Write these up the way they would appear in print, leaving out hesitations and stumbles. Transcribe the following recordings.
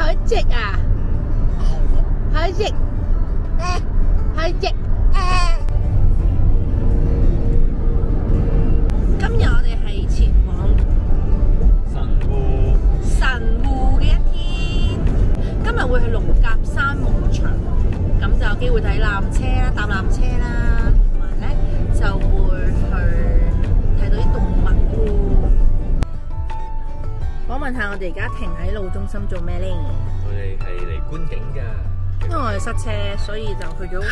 海蜇啊，海蜇，海蜇。今日我哋係前往神戶嘅一天。今日會去龍甲山牧場，咁就有機會睇纜車啦，搭纜車啦，同埋咧就會去睇到啲動物喎。我問下我哋而家停喺路中心做咩咧？我哋係嚟觀景㗎，因為我哋塞車，所以就去咗，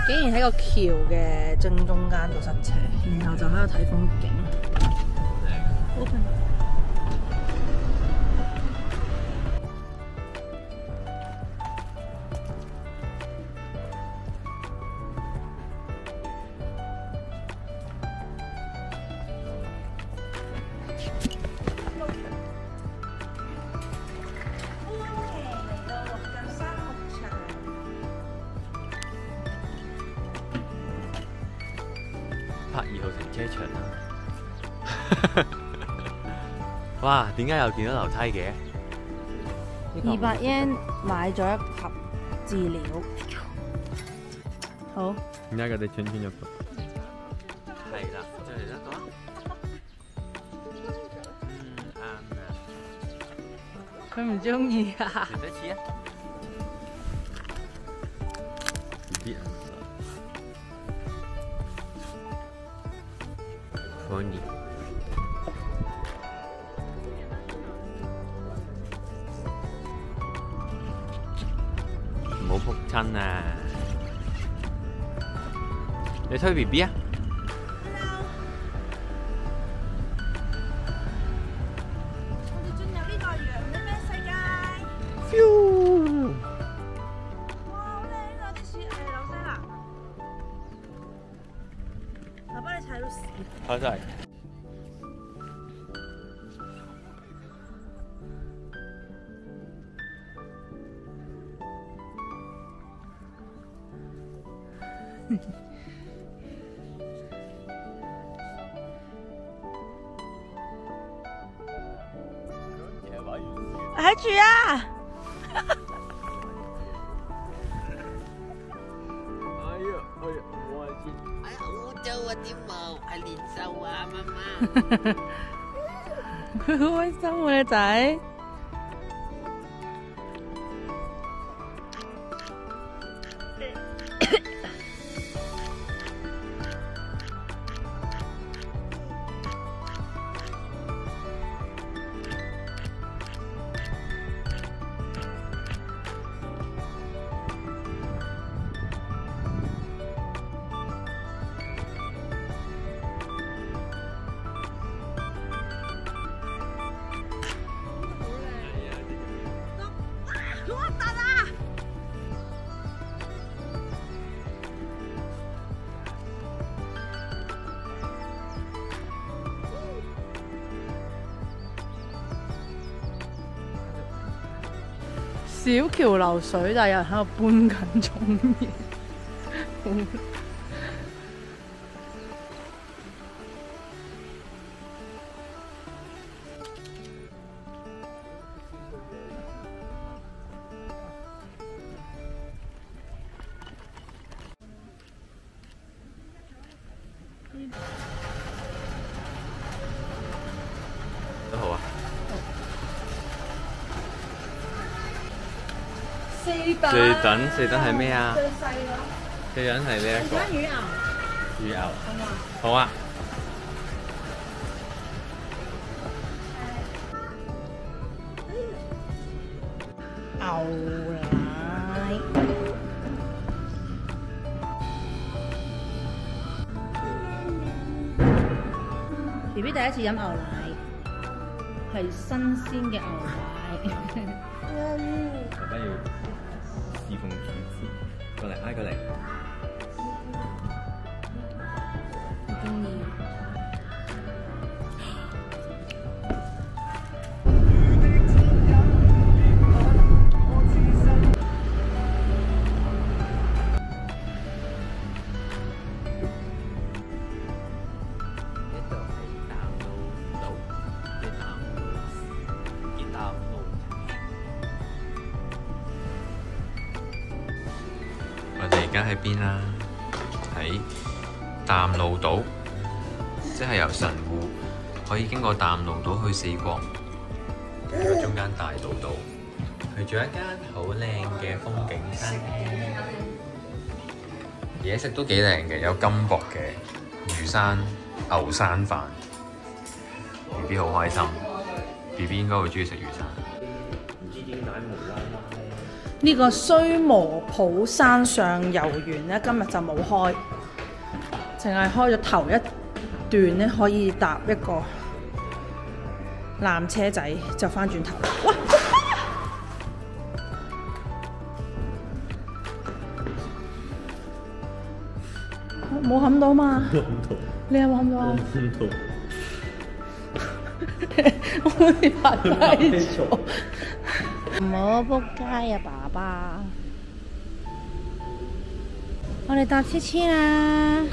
竟然喺個橋嘅正中間度塞車，然後就喺度睇風景。Open。拍2號停車場啦！哇，點解又見到樓梯嘅200 yen 買咗一盒飼料，好。點解佢哋串入度？係啦，再嚟一個。啱啊！佢唔中意啊！嚟多次啊！Funny， 唔好仆親啊！你推 BB 啊！我哋進入呢個羊嘅咩世界？哇，好靚啊！啲樹係紐西蘭。我幫你踩到屎。好真係。喺住啊！污糟啊啲毛，係年獸啊，媽媽。佢好開心喎，你仔。好核突啊！小橋流水，但係有人喺度搬緊重嘢。都好啊。四等係咩啊？最細咯。四等係呢一個。魚牛。魚牛。好嘛？好啊。牛奶。BB 第一次飲牛奶，係新鮮嘅牛奶。爸爸要侍奉主子，過嚟挨過嚟。唔中意。家喺邊啦？喺淡路島，即係由神戶可以經過淡路島去四國，去到中間大島島，去咗一間好靚嘅風景餐廳，嘢食都幾靚嘅，有金箔嘅魚生牛生飯 ，BB 好開心 ，BB 應該會中意食魚生。唔知點解無啦啦呢個須磨浦山上遊園咧，今日就冇開，淨係開咗頭一段咧，可以搭一個纜車仔就翻轉頭。哇！冇冚到嘛？你有冇冚到啊？我好似拍低咗。唔好仆街啊，爸爸！我哋搭車車啦。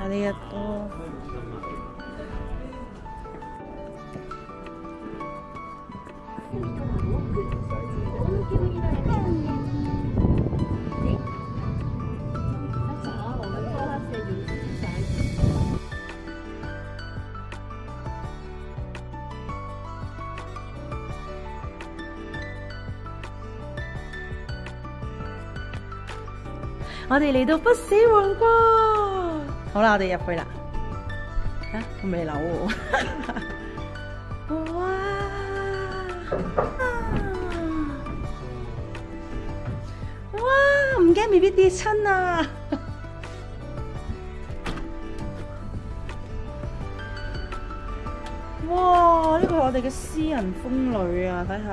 ありがとう。我哋嚟到不死王國，好啦，我哋入去啦。啊，我未扭喎。哇！哇！唔驚 BB 跌親啊！哇！呢個係我哋嘅私人風呂啊，睇下。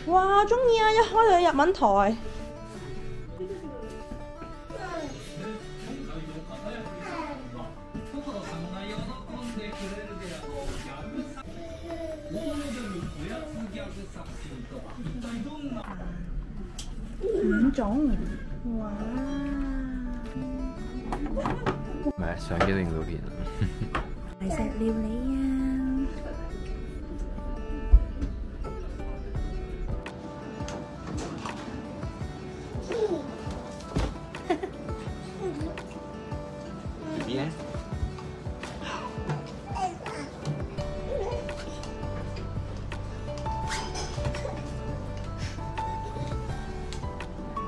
哇！中意啊！一開就日文台。5種，哇！唔係相機影到片啊！係食料理啊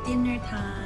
！Dinner time。